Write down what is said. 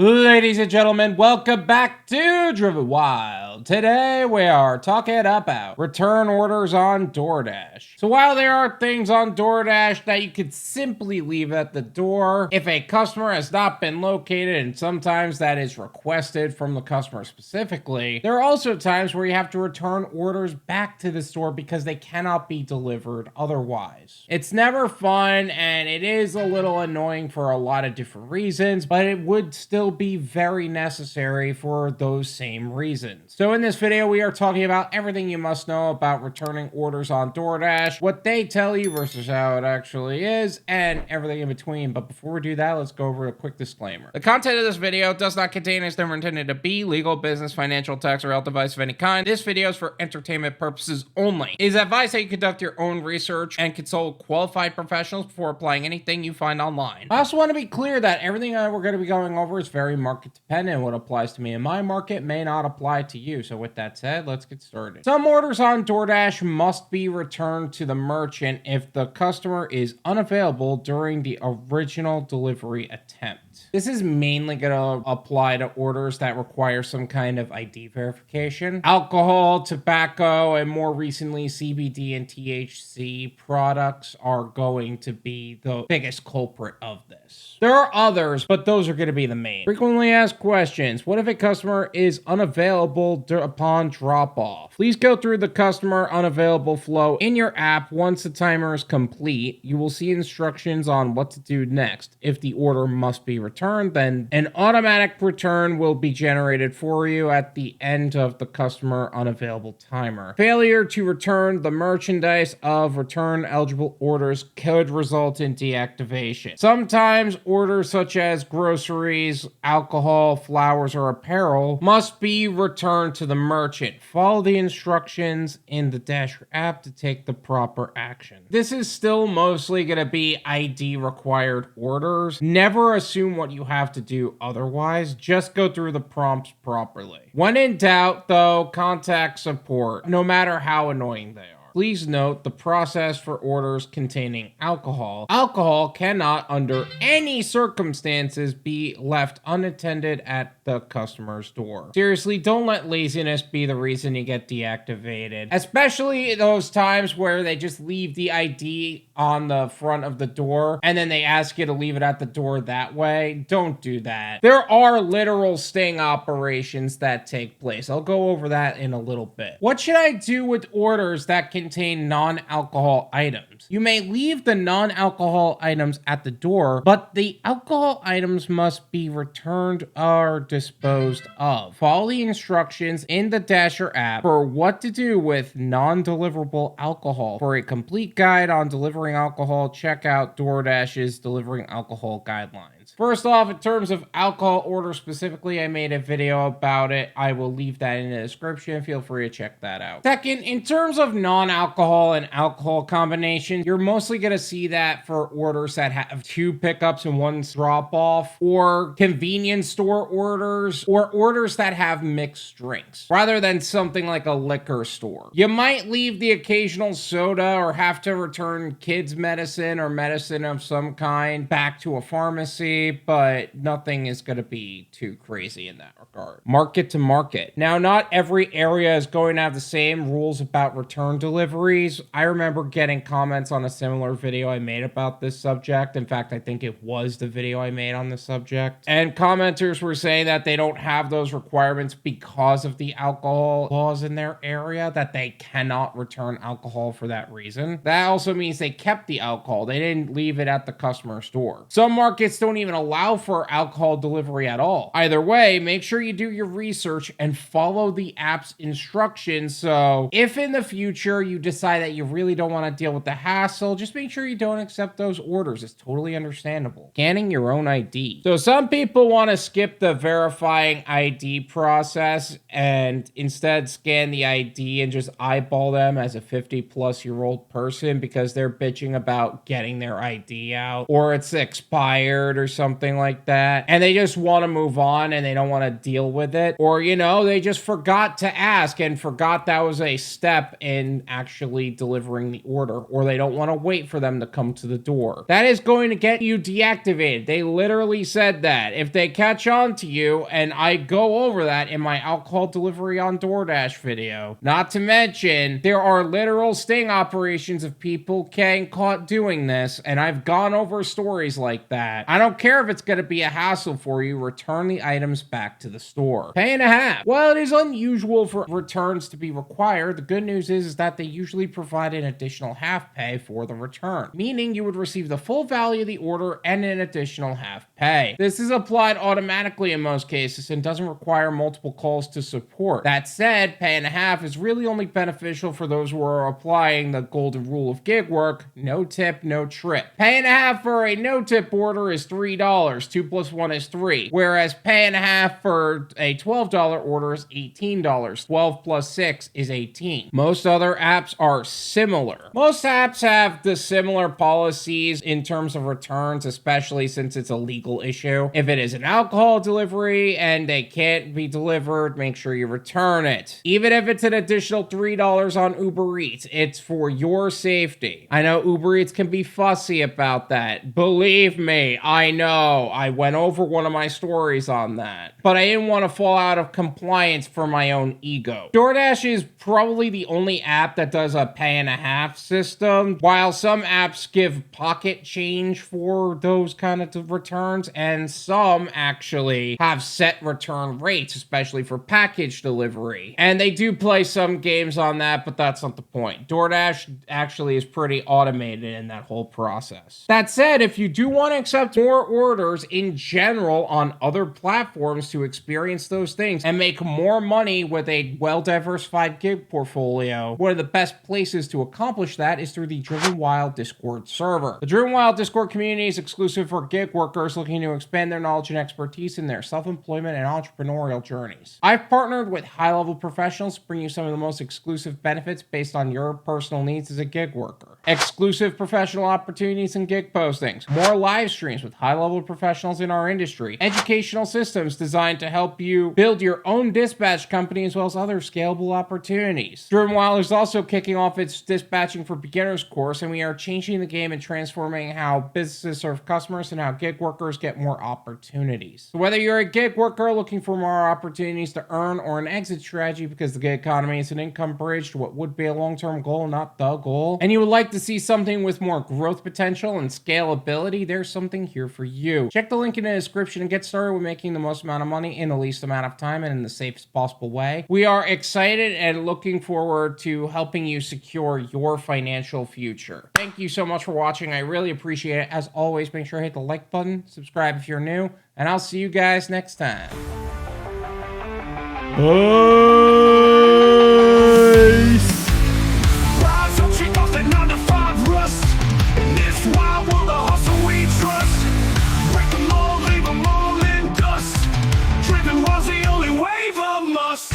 Ladies and gentlemen, welcome back to Driven Wyld. Today we are talking about return orders on Doordash. So while there are things on Doordash that you could simply leave at the door if a customer has not been located, and sometimes that is requested from the customer specifically, there are also times where you have to return orders back to the store because they cannot be delivered otherwise. It's never fun and it is a little annoying for a lot of different reasons, but it would still be very necessary for those same reasons. So in this video, we are talking about everything you must know about returning orders on Doordash, what they tell you versus how it actually is, and everything in between. But before we do that, let's go over a quick disclaimer. The content of this video does not contain, is never intended to be, legal, business, financial, tax, or health advice of any kind. This video is for entertainment purposes only. It is advised that you conduct your own research and consult qualified professionals before applying anything you find online. I also want to be clear that everything that we're going to be going over is very market dependent. What applies to me in my market may not apply to you. So with that said, let's get started. Some orders on Doordash must be returned to the merchant if the customer is unavailable during the original delivery attempt. This is mainly going to apply to orders that require some kind of ID verification. Alcohol, tobacco, and more recently CBD and THC products are going to be the biggest culprit of this. There are others, but those are going to be the main. Frequently asked questions. What if a customer is unavailable upon drop-off? Please go through the customer unavailable flow in your app. Once the timer is complete, you will see instructions on what to do next. If the order must be returned, then an automatic return will be generated for you at the end of the customer unavailable timer. Failure to return the merchandise of return eligible orders could result in deactivation. Sometimes orders such as groceries, alcohol, flowers, or apparel must be returned to the merchant. Follow the instructions in the Dasher app to take the proper action. This is still mostly going to be ID required orders. Never assume what you have to do otherwise. Just go through the prompts properly. When in doubt, though, contact support, no matter how annoying they are. Please note the process for orders containing alcohol. Alcohol cannot, under any circumstances, be left unattended at the customer's door. Seriously, don't let laziness be the reason you get deactivated, especially those times where they just leave the ID on the front of the door and then they ask you to leave it at the door that way. Don't do that. There are literal sting operations that take place. I'll go over that in a little bit. What should I do with orders that contain non-alcohol items? You may leave the non-alcohol items at the door, but the alcohol items must be returned or disposed of. Follow the instructions in the Dasher app for what to do with non-deliverable alcohol. For a complete guide on delivering alcohol, check out DoorDash's Delivering Alcohol Guidelines. First off, in terms of alcohol orders specifically, I made a video about it. I will leave that in the description. Feel free to check that out. Second, in terms of non-alcohol and alcohol combinations, you're mostly going to see that for orders that have 2 pickups and 1 drop-off, or convenience store orders, or orders that have mixed drinks, rather than something like a liquor store. You might leave the occasional soda or have to return kids' medicine or medicine of some kind back to a pharmacy, but nothing is going to be too crazy in that regard. Market to market. Now, not every area is going to have the same rules about return deliveries. I remember getting comments on a similar video I made about this subject. In fact, I think it was the video I made on the subject. And commenters were saying that they don't have those requirements because of the alcohol laws in their area, that they cannot return alcohol for that reason. That also means they kept the alcohol. They didn't leave it at the customer's door. Some markets don't even allow for alcohol delivery at all. Either way, make sure you do your research and follow the app's instructions. So if in the future you decide that you really don't want to deal with the hassle, just make sure you don't accept those orders. It's totally understandable. Scanning your own ID. So some people want to skip the verifying ID process and instead scan the ID and just eyeball them as a 50-plus-year-old person because they're bitching about getting their ID out or it's expired or something something like that, and they just want to move on and they don't want to deal with it, or, you know, they just forgot to ask and forgot that was a step in actually delivering the order, or they don't want to wait for them to come to the door. That is going to get you deactivated. They literally said that. If they catch on to you, and I go over that in my alcohol delivery on DoorDash video. Not to mention, there are literal sting operations of people getting caught doing this, and I've gone over stories like that. I don't care if it's going to be a hassle for you, return the items back to the store. Pay and a half. While it is unusual for returns to be required, the good news is that they usually provide an additional half pay for the return, meaning you would receive the full value of the order and an additional half pay. This is applied automatically in most cases and doesn't require multiple calls to support. That said, pay and a half is really only beneficial for those who are applying the golden rule of gig work: no tip, no trip. Pay and a half for a no tip order is $3. 2 plus 1 is 3. Whereas pay and a half for a $12 order is $18. 12 plus 6 is 18. Most other apps are similar. Most apps have the similar policies in terms of returns, especially since it's a legal issue. If it is an alcohol delivery and they can't be delivered, make sure you return it. Even if it's an additional $3 on UberEats, it's for your safety. I know UberEats can be fussy about that. Believe me, I know. I went over one of my stories on that. But I didn't want to fall out of compliance for my own ego. DoorDash is probably the only app that does a pay and a half system, while some apps give pocket change for those kind of returns, and some actually have set return rates, especially for package delivery. And they do play some games on that, but that's not the point. DoorDash actually is pretty automated in that whole process. That said, if you do want to accept more orders in general on other platforms to experience those things and make more money with a well-diversified gig portfolio, one of the best places to accomplish that is through the Driven Wyld Discord server. The Driven Wyld Discord community is exclusive for gig workers looking to expand their knowledge and expertise in their self-employment and entrepreneurial journeys. I've partnered with high-level professionals to bring you some of the most exclusive benefits based on your personal needs as a gig worker. Exclusive professional opportunities and gig postings, more live streams with high-level professionals in our industry, educational systems designed to help you build your own dispatch company, as well as other scalable opportunities. Driven Wyld is also kicking off its Dispatching for Beginners course, and we are changing the game and transforming how businesses serve customers and how gig workers get more opportunities. So whether you're a gig worker looking for more opportunities to earn, or an exit strategy because the gig economy is an income bridge to what would be a long-term goal, not the goal, and you would like to see something with more growth potential and scalability, there's something here for you. Check the link in the description and get started with making the most amount of money in the least amount of time and in the safest possible way. We are excited and looking forward to helping you secure your financial future. Thank you so much for watching. I really appreciate it. As always, make sure to hit the like button, subscribe if you're new, and I'll see you guys next time. Peace. Rise up, shake off that 9 to 5 rust. In this wild world of hustle we trust. Break them all, leave them all in dust. Driven was the only wave of must.